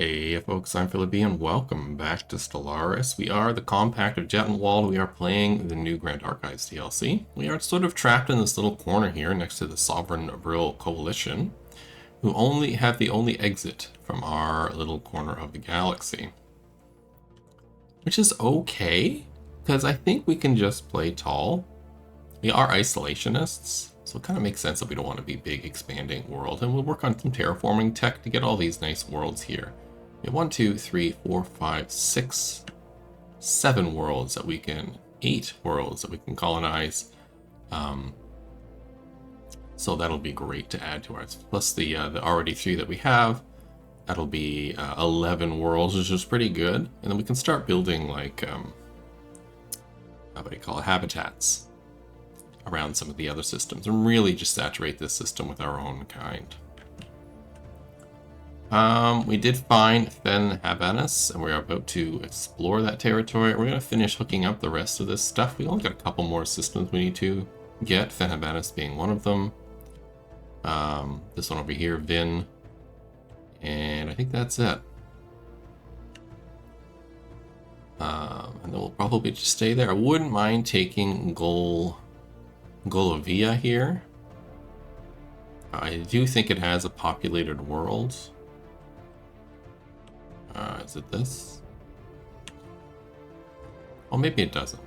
Hey folks, I'm Philip B, and welcome back to Stellaris. We are the Compact of Jettenwald. We are playing the new Grand Archives DLC. We are sort of trapped in this little corner here next to the Sovereign Vril Coalition, who only have the only exit from our little corner of the galaxy. Which is okay, because I think we can just play tall. We are isolationists, so it kind of makes sense that we don't want to be big expanding world, and we'll work on some terraforming tech to get all these nice worlds here. We have 1, 2, 3, 4, 5, 6, 7 worlds that we can, 8 worlds that we can colonize. So that'll be great to add to ours. Plus the already 3 that we have, that'll be 11 worlds, which is pretty good. And then we can start building like, what do you call it, habitats around some of the other systems and really just saturate this system with our own kind. We did find Fen Habanus, and we're about to explore that territory. We're going to finish hooking up the rest of this stuff. We only got a couple more systems we need to get, Fen Habanus being one of them. This one over here, Vin. And I think that's it. And then we'll probably just stay there. I wouldn't mind taking Golovia here. I do think it has a populated world. Is it this? Oh, maybe it doesn't.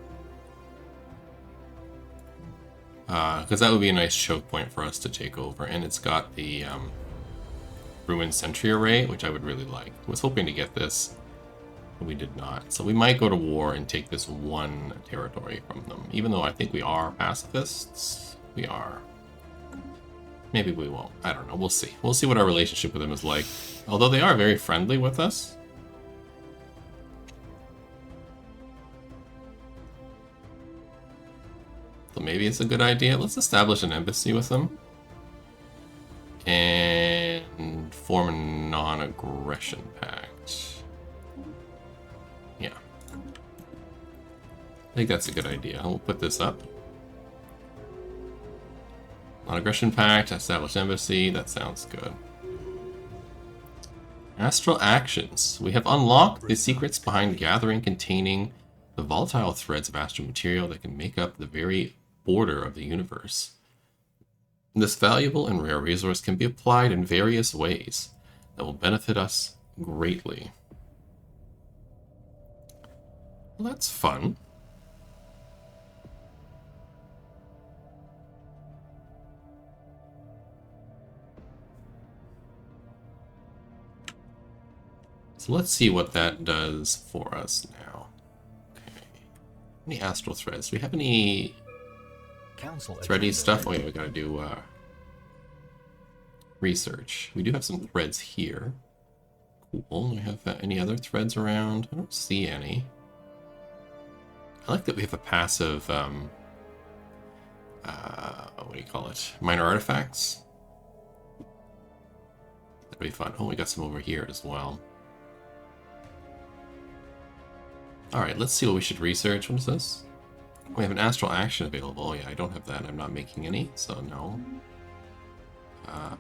Because that would be a nice choke point for us to take over. And it's got the Ruined Sentry Array, which I would really like. I was hoping to get this, but we did not. So we might go to war and take this one territory from them. Even though I think we are pacifists. We are. Maybe we won't. I don't know. We'll see. We'll see what our relationship with them is like. Although they are very friendly with us. So maybe it's a good idea. Let's establish an embassy with them. And form a non-aggression pact. Yeah. I think that's a good idea. We'll put this up. Non-aggression pact, establish embassy. That sounds good. Astral actions. We have unlocked the secrets behind gathering containing the volatile threads of astral material that can make up the very border of the universe. This valuable and rare resource can be applied in various ways that will benefit us greatly. Well, that's fun. So let's see what that does for us now. Okay. Any astral threads? Do we have any thready stuff? Oh yeah, we gotta do research. We do have some threads here. Cool. Do we have any other threads around? I don't see any. I like that we have a passive, what do you call it? Minor artifacts. That'd be fun. Oh, we got some over here as well. Alright, let's see what we should research. What is this? We have an astral action available. Oh yeah, I don't have that. I'm not making any, so no.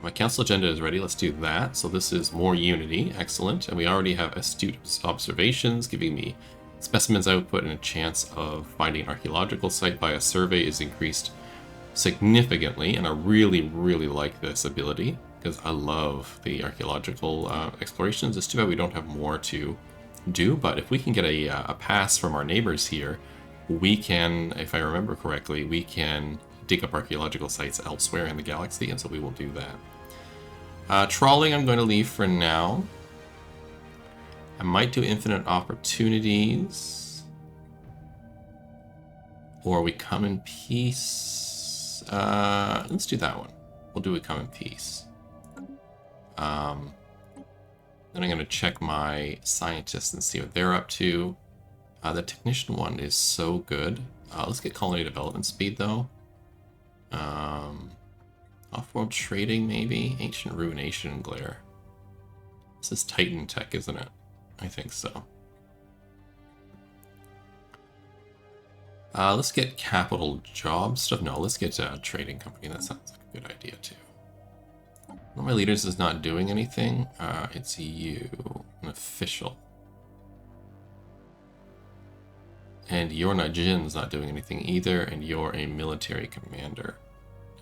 My council agenda is ready. Let's do that. So this is more unity. Excellent. And we already have astute observations, giving me specimens output, and a chance of finding an archaeological site by a survey is increased significantly. And I really, really like this ability, because I love the archaeological explorations. It's too bad we don't have more to do, but if we can get a pass from our neighbors here, we can, if I remember correctly, we can dig up archaeological sites elsewhere in the galaxy, and so we will do that. Trawling I'm going to leave for now. I might do infinite opportunities. Or we come in peace. Let's do that one. We'll do we come in peace. Then I'm going to check my scientists and see what they're up to. The technician one is so good. Let's get colony development speed, though. Off-world trading, maybe? Ancient ruination glare. This is Titan tech, isn't it? I think so. Let's get capital job stuff. No, let's get a trading company. That sounds like a good idea, too. One of my leaders is not doing anything. It's you. an official. And you're not Jin's not doing anything either, and you're a military commander.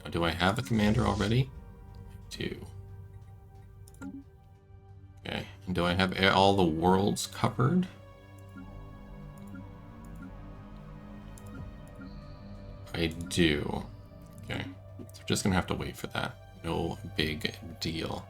Now, do I have a commander already? I do. Okay, and do I have all the worlds covered? I do. Okay, so we're just gonna have to wait for that. No big deal.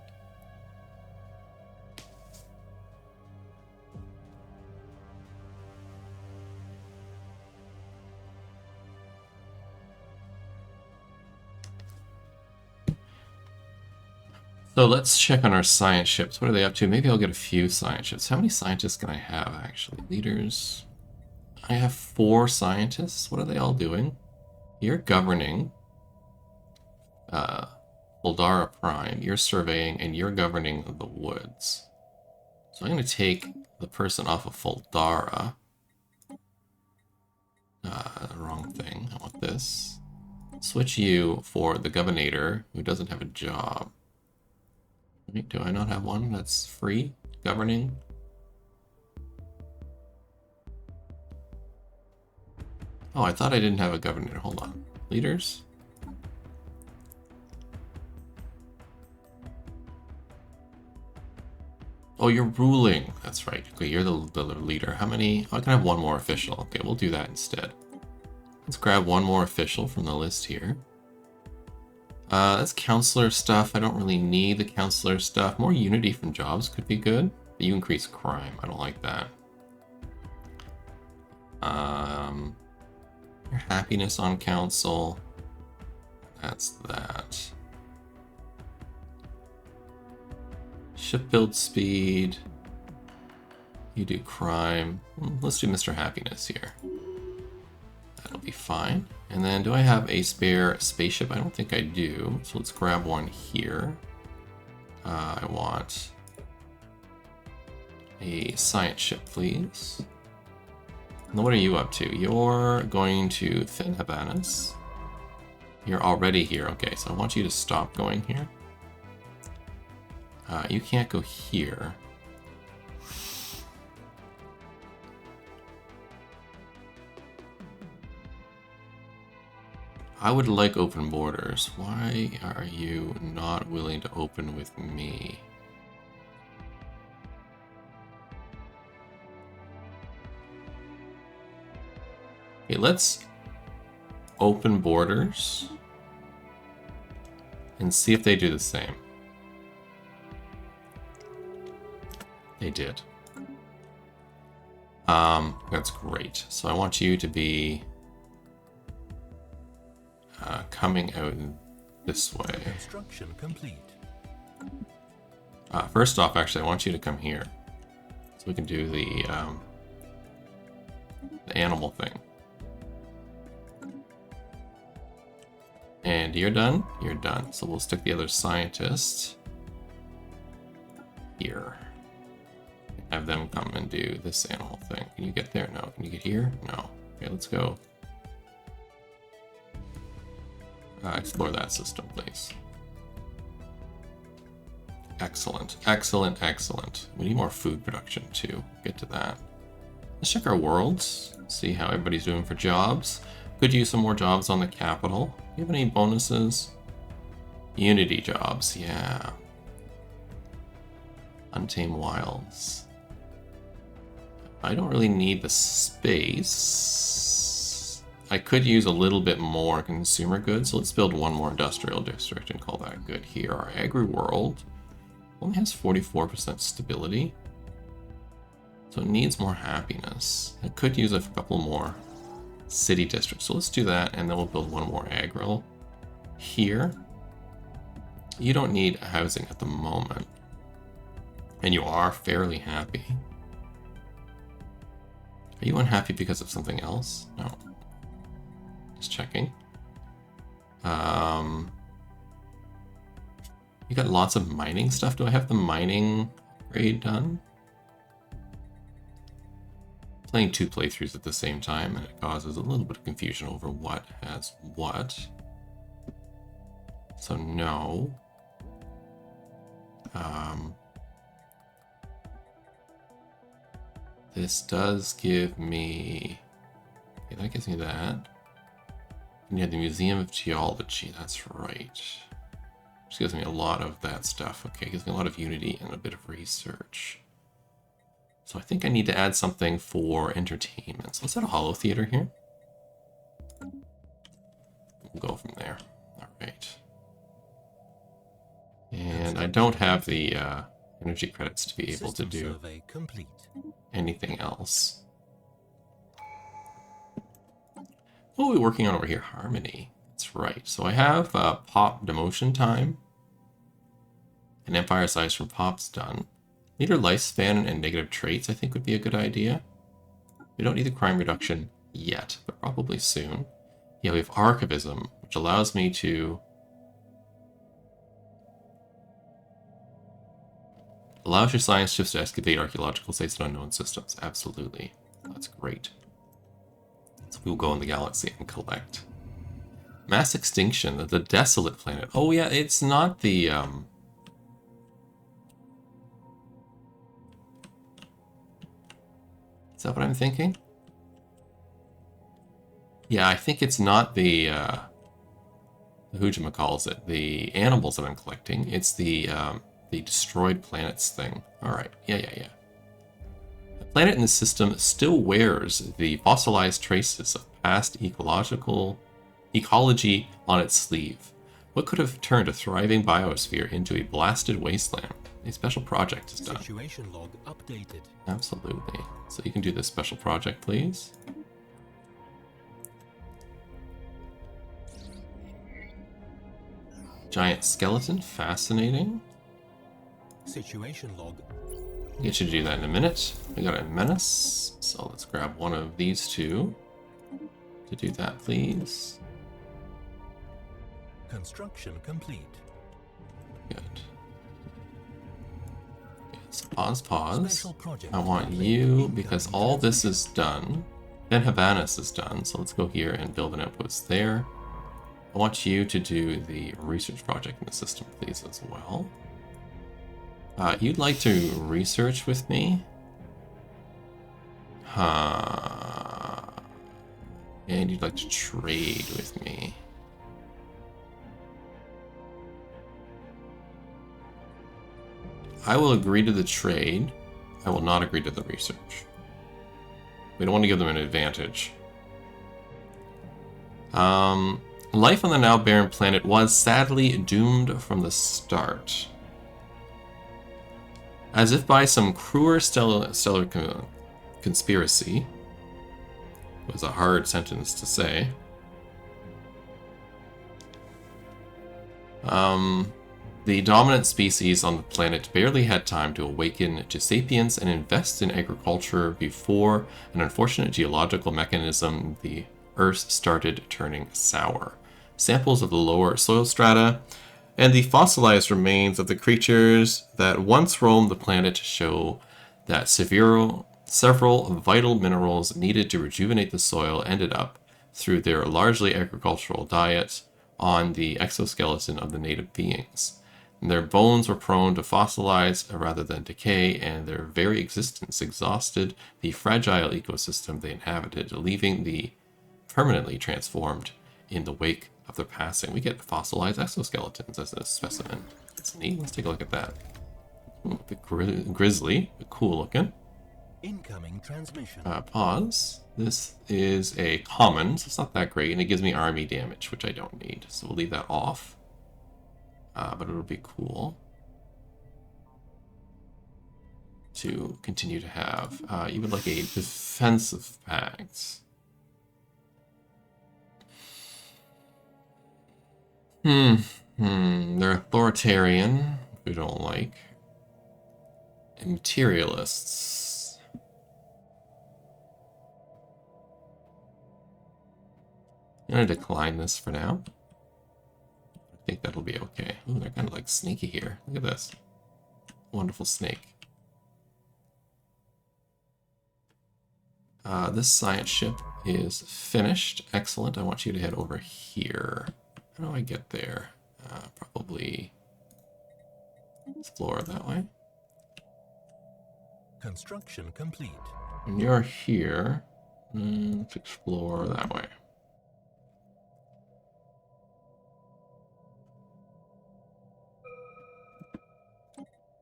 So let's check on our science ships. What are they up to? Maybe I'll get a few science ships. How many scientists can I have, actually? Leaders. I have 4 scientists. What are they all doing? You're governing. Boldara Prime. You're surveying, and you're governing the woods. So I'm going to take the person off of Boldara. Wrong thing. I want this. Switch you for the Governator, who doesn't have a job. Wait, do I not have one that's free? Governing? Oh, I thought I didn't have a Governor. Hold on. Leaders? Oh, you're ruling. That's right. Okay, you're the leader. How many? Oh, I can have one more official. Okay, we'll do that instead. Let's grab one more official from the list here. That's counselor stuff. I don't really need the counselor stuff. More unity from jobs could be good. But you increase crime. I don't like that. Your happiness on council. That's that. Ship build speed. You do crime. Let's do Mr. Happiness here. That'll be fine. And then do I have a spare spaceship? I don't think I do. So let's grab one here. I want a science ship, please. And what are you up to? You're going to Fin Habanas. You're already here. Okay, so I want you to stop going here. You can't go here. I would like open borders. Why are you not willing to open with me? Okay, let's open borders and see if they do the same. They did. That's great. So I want you to be coming out this way. Construction complete. First off, actually, I want you to come here, so we can do the animal thing. And you're done? You're done. So we'll stick the other scientist here. Have them come and do this animal thing. Can you get there? No. Can you get here? No. Okay, let's go. Explore that system, please. Excellent. Excellent, excellent. We need more food production, too. Get to that. Let's check our worlds. See how everybody's doing for jobs. Could use some more jobs on the capital. Do you have any bonuses? Unity jobs, yeah. Untamed Wilds. I don't really need the space. I could use a little bit more consumer goods, so let's build one more industrial district and call that good here. Our agri-world only has 44% stability, so it needs more happiness. I could use a couple more city districts, so let's do that, and then we'll build one more agro here. You don't need housing at the moment, and you are fairly happy. Are you unhappy because of something else? No. Just checking. You got lots of mining stuff. Do I have the mining upgrade done? Playing 2 playthroughs at the same time, and it causes a little bit of confusion over what has what. So no. This does give me... Okay, that gives me that. And you have the Museum of Geology, that's right. Which gives me a lot of that stuff. Okay, gives me a lot of Unity and a bit of research. So I think I need to add something for entertainment. So let's add a holo theater here. We'll go from there. Alright. And I don't have the energy credits to be able to do anything else. What are we working on over here? Harmony. That's right. So I have pop demotion time. And empire size from pop's done. Leader lifespan and negative traits I think would be a good idea. We don't need the crime reduction yet, but probably soon. Yeah, we have archivism, which allows me to... Allows your science ships to excavate archaeological sites in unknown systems. Absolutely. That's great. So we'll go in the galaxy and collect. Mass extinction, the desolate planet. Oh yeah, it's not the... Is that what I'm thinking? Yeah, I think it's not the calls it, the animals that I'm collecting. It's the destroyed planets thing. All right, yeah. The planet in the system still wears the fossilized traces of past ecology on its sleeve. What could have turned a thriving biosphere into a blasted wasteland? A special project is done. Situation log updated. Absolutely. So you can do this special project, please. Giant skeleton, fascinating. Situation log. Get you to do that in a minute. We got a menace, so let's grab one of these two to do that, please. Construction complete. Good. So pause. I want you, because all this is done. Then Havanas is done, so let's go here and build an outpost there. I want you to do the research project in the system, please, as well. You'd like to research with me? And you'd like to trade with me. I will agree to the trade. I will not agree to the research. We don't want to give them an advantage. Life on the now barren planet was sadly doomed from the start. As if by some cruel stellar conspiracy. It was a hard sentence to say. The dominant species on the planet barely had time to awaken to sapience and invest in agriculture before an unfortunate geological mechanism, the Earth, started turning sour. Samples of the lower soil strata and the fossilized remains of the creatures that once roamed the planet show that several vital minerals needed to rejuvenate the soil ended up, through their largely agricultural diet, on the exoskeleton of the native beings. Their bones were prone to fossilize rather than decay, and their very existence exhausted the fragile ecosystem they inhabited, leaving the permanently transformed in the wake of their passing. We get fossilized exoskeletons as a specimen. That's neat. Let's take a look at that. Ooh, a bit grisly, but cool looking. Incoming transmission. Pause. This is a common, so it's not that great, and it gives me army damage, which I don't need. So we'll leave that off. But it'll be cool to continue to have. You would like a defensive pact. They're authoritarian, we don't like. And materialists. I'm gonna decline this for now. I think that'll be okay. Ooh, they're kind of like sneaky here. Look at this. Wonderful snake. This science ship is finished. Excellent. I want you to head over here. How do I get there? Probably explore that way. Construction complete. And you're here. Let's explore that way.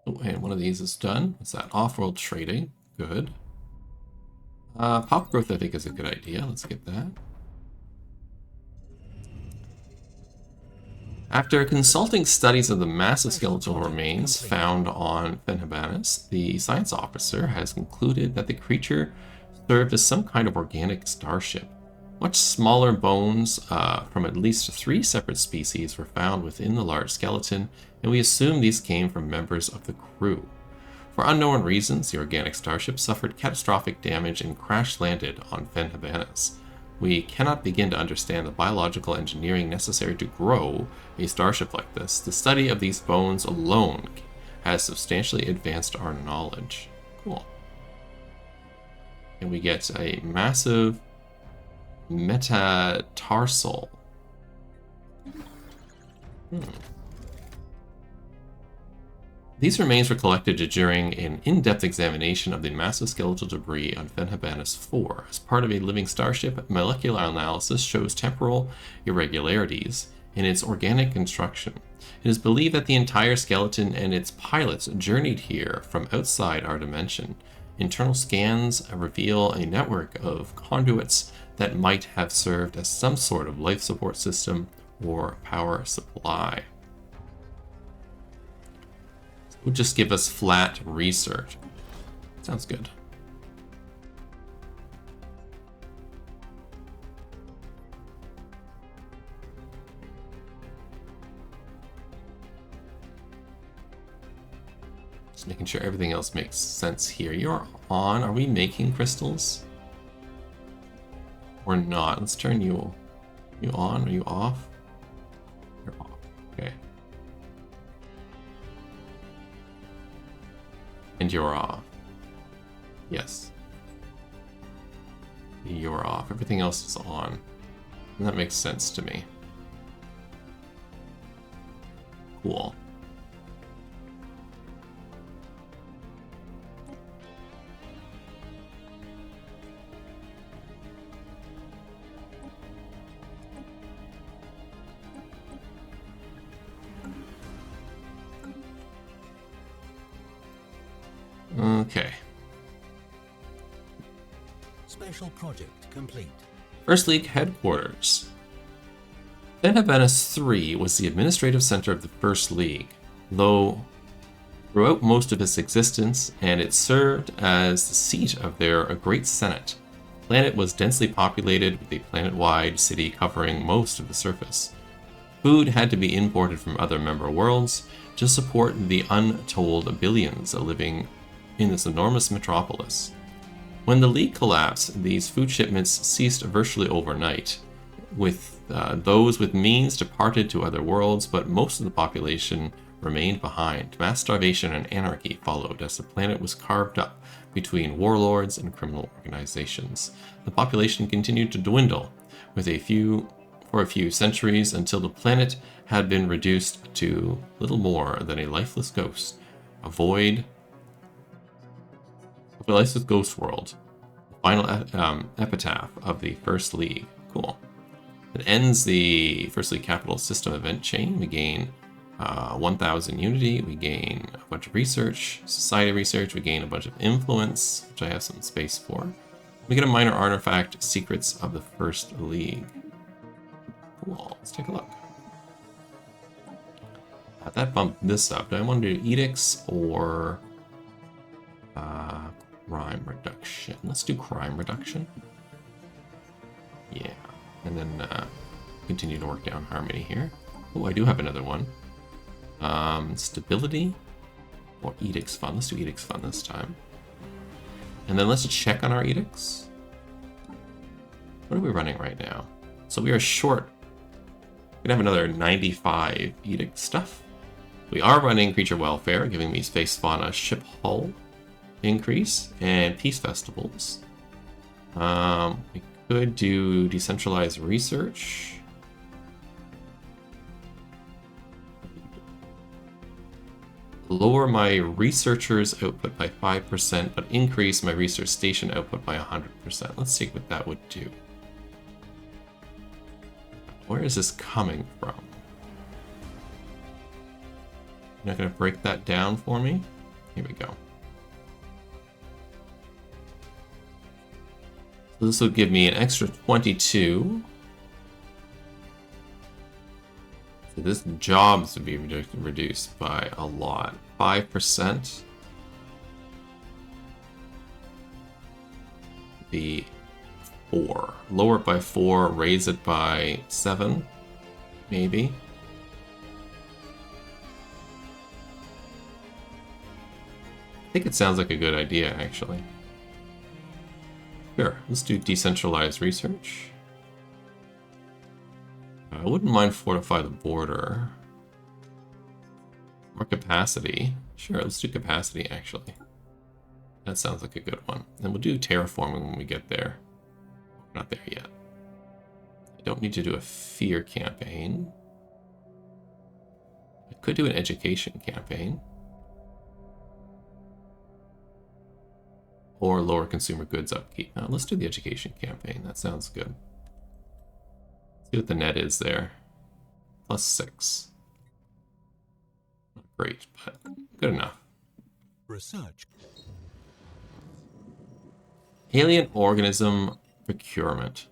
Oh, and one of these is done. What's that? Off-world trading. Good. Pop growth, I think, is a good idea. Let's get that. After consulting studies of the massive skeletal remains found on Fenhabanis, the science officer has concluded that the creature served as some kind of organic starship. Much smaller bones from at least 3 separate species were found within the large skeleton, and we assume these came from members of the crew. For unknown reasons, the organic starship suffered catastrophic damage and crash-landed on Fenhabanis. We cannot begin to understand the biological engineering necessary to grow a starship like this. The study of these bones alone has substantially advanced our knowledge. Cool. And we get a massive metatarsal. These remains were collected during an in-depth examination of the massive skeletal debris on Fenhabanis 4. As part of a living starship, molecular analysis shows temporal irregularities in its organic construction. It is believed that the entire skeleton and its pilots journeyed here from outside our dimension. Internal scans reveal a network of conduits that might have served as some sort of life support system or power supply. Would just give us flat research. Sounds good. Just making sure everything else makes sense here. You're on. Are we making crystals? Or not? Let's turn you on. Are you off? You're off. Okay. And you're off. Yes. You're off. Everything else is on. And that makes sense to me. Cool. Okay. Special project complete. First League headquarters. Fenhabanis 3 was the administrative center of the First League, though throughout most of its existence, and it served as the seat of their great senate. The planet was densely populated with a planet-wide city covering most of the surface. Food had to be imported from other member worlds to support the untold billions living in this enormous metropolis. When the League collapsed, these food shipments ceased virtually overnight, with those with means departed to other worlds, but most of the population remained behind. Mass starvation and anarchy followed as the planet was carved up between warlords and criminal organizations. The population continued to dwindle for a few centuries until the planet had been reduced to little more than a lifeless ghost, a void of a lifeless ghost world. The final epitaph of the First League. Cool. It ends the First League Capital System event chain. We gain 1,000 unity, we gain a bunch of research, society research, we gain a bunch of influence, which I have some space for. We get a minor artifact, Secrets of the First League. Cool, let's take a look. That bumped this up. Do I want to do edicts or crime reduction? Let's do crime reduction. Yeah, and then continue to work down harmony here. Oh, I do have another one. Stability or edicts fund. Let's do edicts fund this time. And then let's check on our edicts. What are we running right now? So we are short. We have another 95 edict stuff. We are running creature welfare, giving me space fauna ship hull increase and peace festivals. We could do decentralized research. Lower my researchers' output by 5%, but increase my research station output by 100%. Let's see what that would do. Where is this coming from? You're not going to break that down for me? Here we go. So this will give me an extra 22. So this jobs would be reduced by a lot. 5%. Be 4. Lower it by 4, raise it by 7, maybe. I think it sounds like a good idea, actually. Sure, let's do decentralized research. I wouldn't mind fortify the border. Or capacity. Sure, let's do capacity, actually. That sounds like a good one. And we'll do terraforming when we get there. We're not there yet. I don't need to do a fear campaign. I could do an education campaign. Or lower consumer goods upkeep. Now, let's do the education campaign. That sounds good. See what the net is there. +6. Not great, but good enough. Research. Alien organism procurement.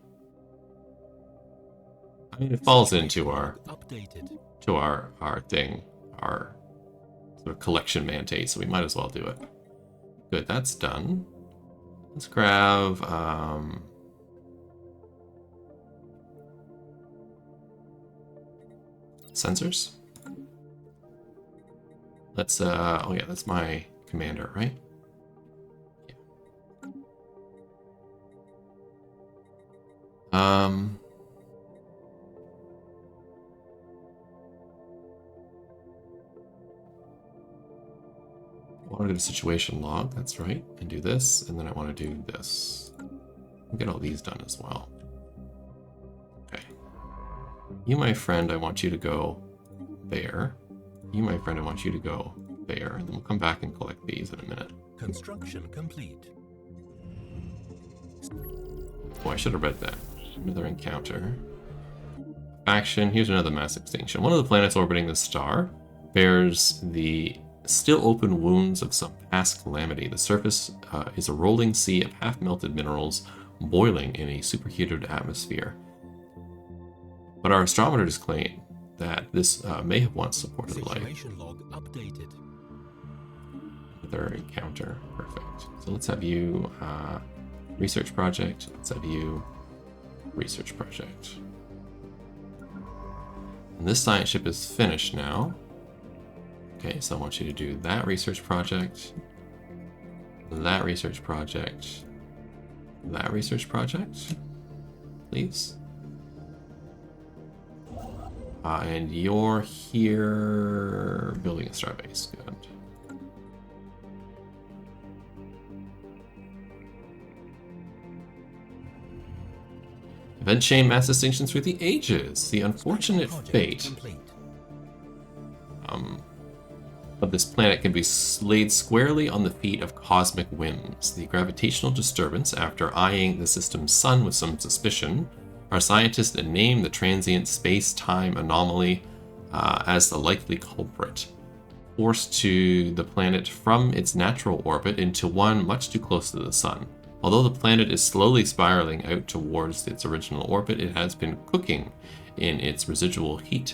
I mean, it falls into our Updated. our thing, our sort of collection mandate, so we might as well do it. Good, that's done. Let's grab sensors. Let's oh yeah, that's my commander, right? Yeah. I want to do a situation log, that's right, and do this, and then I want to do this. I'll get all these done as well. Okay. You, my friend, I want you to go there. You, my friend, I want you to go there. And then we'll come back and collect these in a minute. Construction complete. Oh, I should have read that. Another encounter. Faction. Here's another mass extinction. One of the planets orbiting this star bears the still open wounds of some past calamity. The surface is a rolling sea of half-melted minerals boiling in a superheated atmosphere. But our astronomers claim that this may have once supported life. Situation log updated. Another encounter. Perfect. So let's have you research project. Let's have you research project. And this science ship is finished now. Okay, so I want you to do that research project, that research project, that research project, please. And you're here building a starbase. Good. Event chain mass extinction through the ages. The unfortunate fate of this planet can be laid squarely on the feet of cosmic whims. The gravitational disturbance, after eyeing the system's sun with some suspicion, our scientists named the transient space-time anomaly as the likely culprit, forced to the planet from its natural orbit into one much too close to the sun. Although the planet is slowly spiraling out towards its original orbit, it has been cooking in its residual heat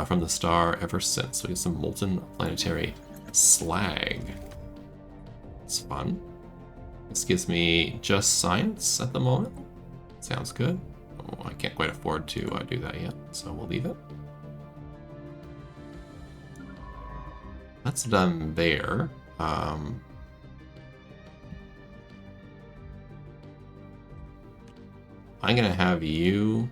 from the star ever since. We get some molten planetary slag. It's fun. This gives me just science at the moment. Sounds good. Oh, I can't quite afford to do that yet, so we'll leave it. That's done there. I'm gonna have you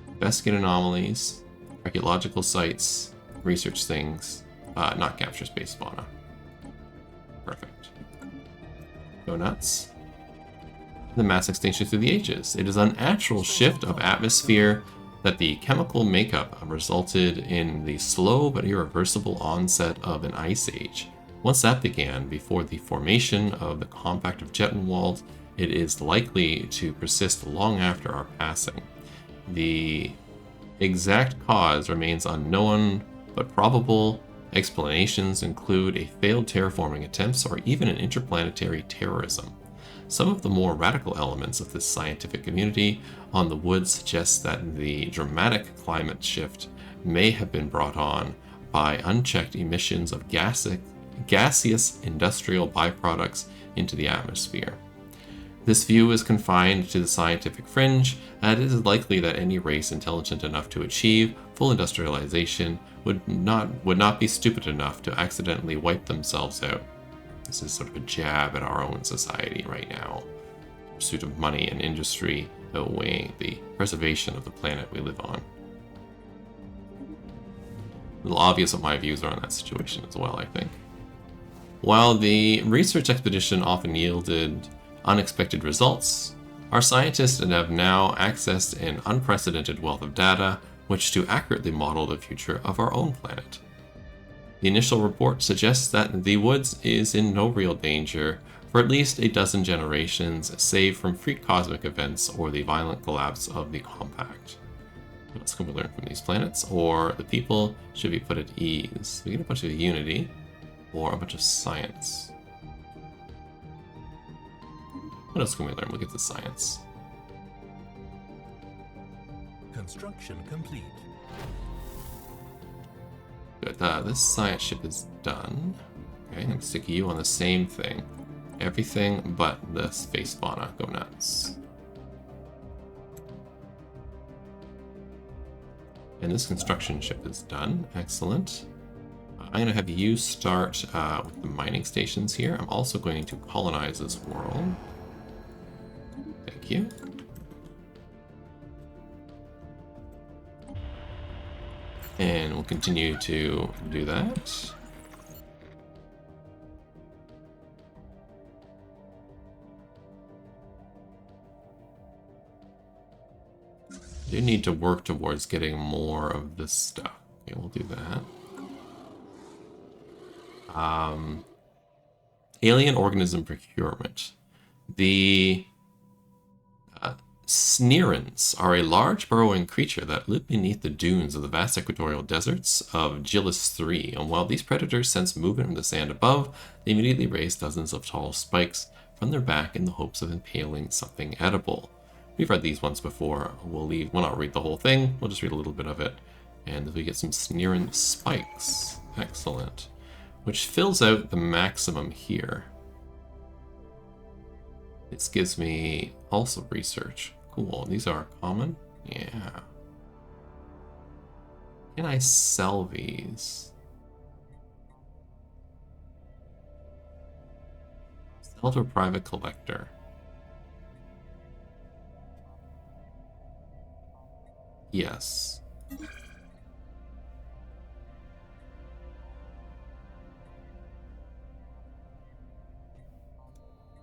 investigate anomalies, archaeological sites, research things, not capture space fauna. Perfect. Go nuts. The mass extinction through the ages. It is an unnatural shift of atmosphere that the chemical makeup resulted in the slow but irreversible onset of an ice age. Once that began, before the formation of the compact of Jettenwald, it is likely to persist long after our passing. The exact cause remains unknown, but probable explanations include a failed terraforming attempts or even an interplanetary terrorism. Some of the more radical elements of this scientific community on the wood suggest that the dramatic climate shift may have been brought on by unchecked emissions of gaseous industrial byproducts into the atmosphere. This view is confined to the scientific fringe, and it is likely that any race intelligent enough to achieve full industrialization would not be stupid enough to accidentally wipe themselves out. This is sort of a jab at our own society right now. The pursuit of money and industry outweighing the preservation of the planet we live on. A little obvious what my views are on that situation as well, I think. While the research expedition often yielded unexpected results, our scientists have now accessed an unprecedented wealth of data which to accurately model the future of our own planet. The initial report suggests that the woods is in no real danger for at least a dozen generations, save from freak cosmic events or the violent collapse of the compact. What else can we learn from these planets? Or the people should be put at ease. We get a bunch of unity, or a bunch of science. What else can we learn? We'll get to science. Construction complete. Good. This science ship is done. Okay, I'm going to stick you on the same thing. Everything but the space fauna. Go nuts. And this construction ship is done. Excellent. I'm going to have you start with the mining stations here. I'm also going to colonize this world. Thank you. And we'll continue to do that. Do need to work towards getting more of this stuff. Okay, we'll do that. Alien organism procurement. The Sneerans are a large burrowing creature that live beneath the dunes of the vast equatorial deserts of Gillis 3, and while these predators sense movement from the sand above, they immediately raise dozens of tall spikes from their back in the hopes of impaling something edible. We've read thwe's once before. We'll not read the whole thing, we'll just read a little bit of it. And we get some Sneeran spikes. Excellent. Which fills out the maximum here. This gives me also research. Cool. These are common? Yeah. Can I sell these? Sell to a private collector. Yes.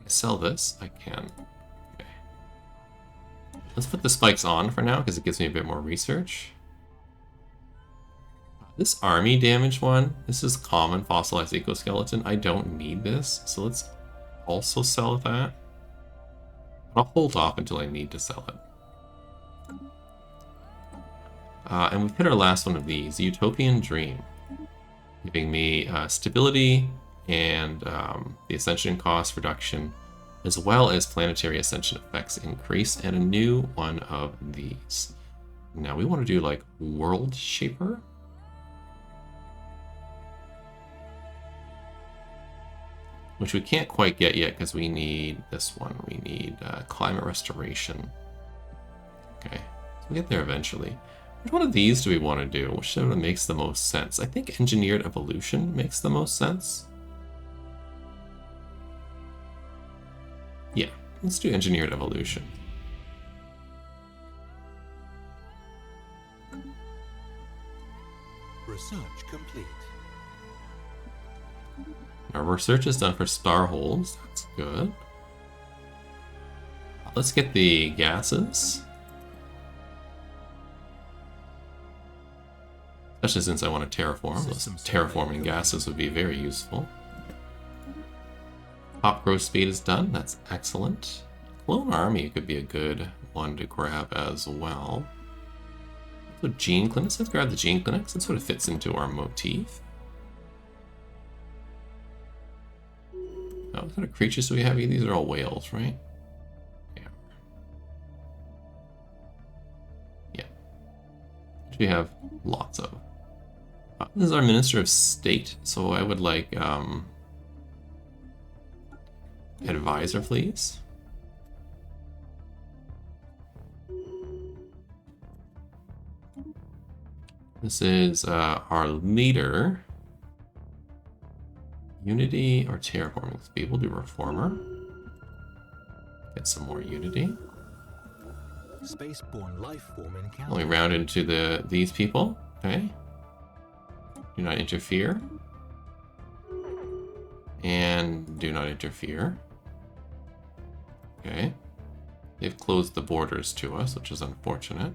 I sell this? I can. Okay. Let's put the spikes on for now because it gives me a bit more research. This army damage one, this is common fossilized ecoskeleton. I don't need this, so let's also sell that. But I'll hold off until I need to sell it. And we've hit our last one of these, Utopian Dream, giving me stability and the ascension cost reduction, as well as planetary ascension effects increase, and a new one of these. Now we want to do like World Shaper. Which we can't quite get yet because we need this one. We need climate restoration. Okay, so we'll get there eventually. Which one of these do we want to do? Which one makes the most sense? I think engineered evolution makes the most sense. Yeah, let's do engineered evolution. Research complete. Our research is done for star holes. That's good. Let's get the gases. Especially since I want to terraform. Those Systems terraforming gases would be very useful. Pop growth speed is done. That's excellent. Clone army could be a good one to grab as well. So gene clinics. Let's grab the gene clinics. That sort of fits into our motif. What kind of creatures do we have here? These are all whales, right? Yeah. Yeah. Which we have lots of. This is our Minister of State, so I would like advisor, please. This is our leader. Unity or terraforming? Let's be able to do reformer. Get some more unity. Spaceborne life form encounter. Only round into these people. Okay. Do not interfere. And do not interfere. Okay. They've closed the borders to us, which is unfortunate.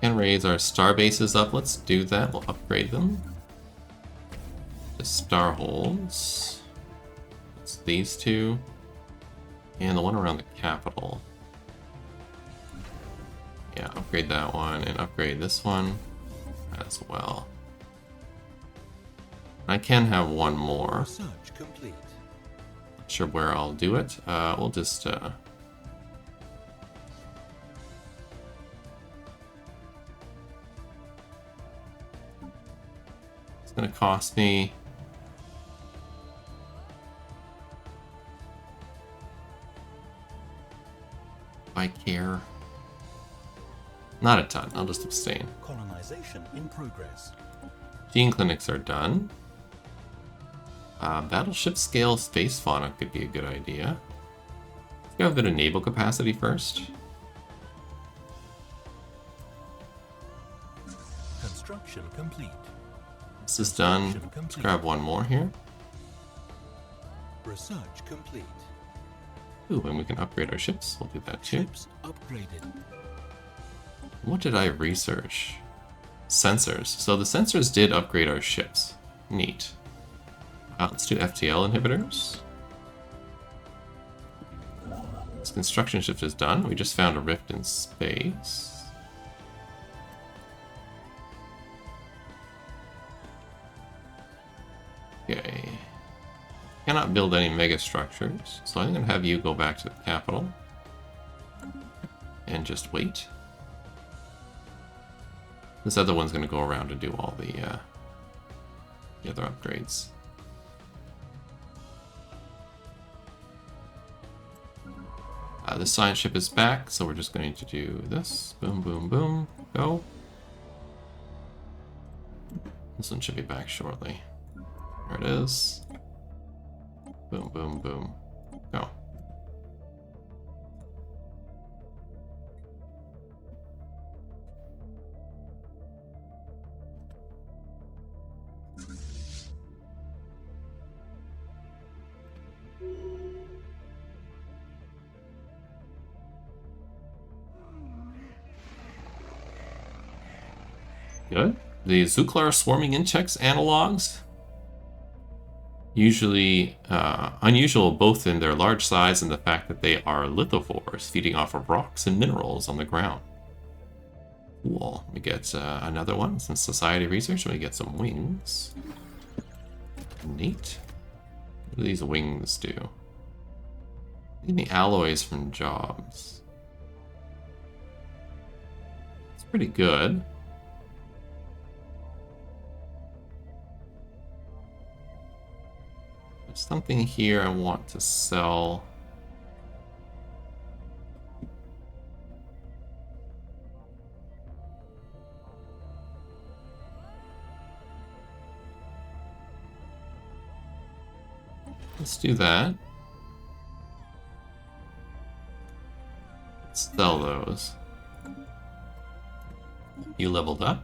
Can raise our star bases up. Let's do that. We'll upgrade them. The star holds. It's these two. And the one around the capital. Yeah, upgrade that one and upgrade this one as well. I can have one more. Research complete. Not sure where I'll do it. We'll just it's gonna cost me if I care. Not a ton. I'll just abstain. Colonization in progress. Gene clinics are done. Battleship scale space fauna could be a good idea. Let's go a bit of naval capacity first. Construction complete. This is done. Let's grab one more here. Research complete. Ooh, and we can upgrade our ships. We'll do that too. Ships upgraded. What did I research? Sensors. So the sensors did upgrade our ships. Neat. Let's do FTL inhibitors. This construction shift is done. We just found a rift in space. Okay. Cannot build any mega structures, so I'm going to have you go back to the capital and just wait. This other one's going to go around and do all the other upgrades. The science ship is back, so we're just going to do this. Boom, boom, boom. Go. This one should be back shortly. There it is. Boom, boom, boom. Go. Good. The Zuklar swarming insects analogs, usually unusual both in their large size and the fact that they are lithophores, feeding off of rocks and minerals on the ground. Cool. We get another one, some society research, and we get some wings. Neat. What do these wings do? Give me alloys from jobs. It's pretty good. There's something here I want to sell. Let's do that. Let's sell those. You leveled up.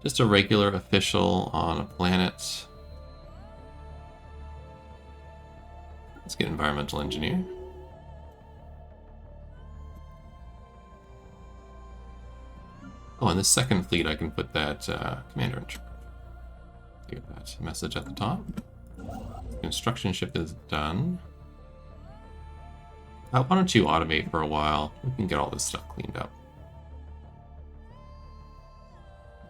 Just a regular official on a planet. Let's get environmental engineer. Oh, and this second fleet, I can put that commander in charge. Get that message at the top. Construction ship is done. Why don't you automate for a while? We can get all this stuff cleaned up.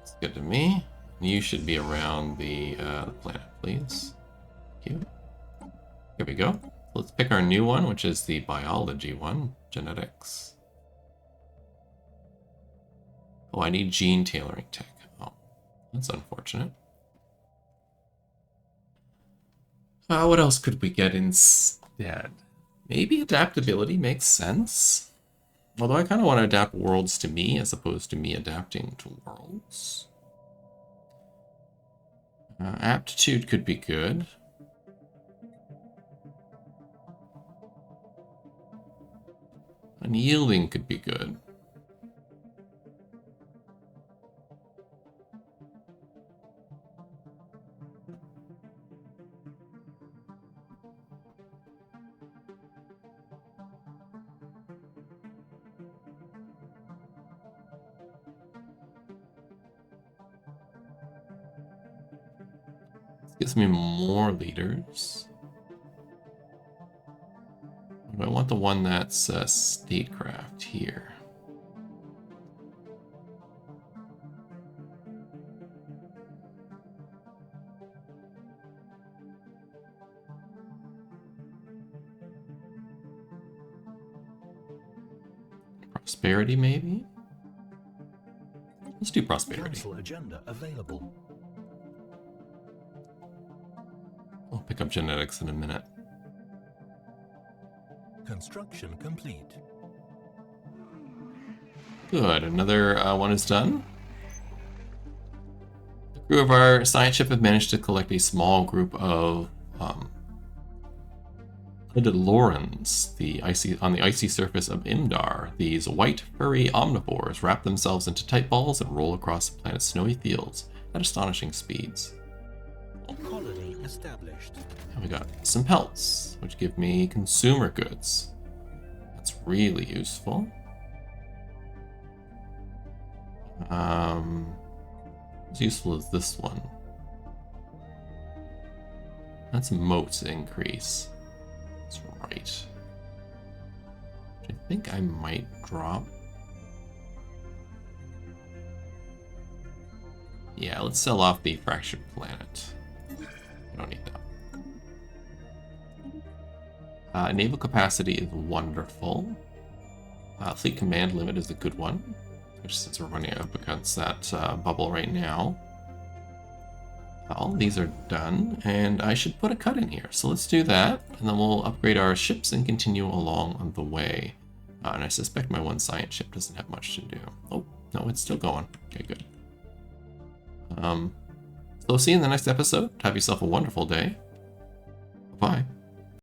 It's good to me. You should be around the planet, please. Thank you. Here we go. Let's pick our new one, which is the biology one, genetics. Oh, I need gene tailoring tech. Oh, that's unfortunate. What else could we get instead? Maybe adaptability makes sense. Although I kind of want to adapt worlds to me as opposed to me adapting to worlds. Aptitude could be good. Unyielding could be good. Gives me more leaders. I want the one that's statecraft here. Prosperity, maybe? Let's do prosperity. Council agenda available. I'll pick up genetics in a minute. Construction complete. Good, another one is done. The crew of our science ship have managed to collect a small group of Lorans, on the icy surface of Imdar. These white, furry omnivores wrap themselves into tight balls and roll across the planet's snowy fields at astonishing speeds. Colony established. And we got some pelts, which give me consumer goods. That's really useful. As useful as this one. That's moats increase. That's right. Which I think I might drop. Yeah, let's sell off the fractured planet. I don't need that. Naval capacity is wonderful. Fleet command limit is a good one, which since we're running up against that bubble right now. All these are done, and I should put a cut in here. So let's do that, and then we'll upgrade our ships and continue along on the way. And I suspect my one science ship doesn't have much to do. Oh, no, it's still going. Okay, good. So see you in the next episode. Have yourself a wonderful day. Bye.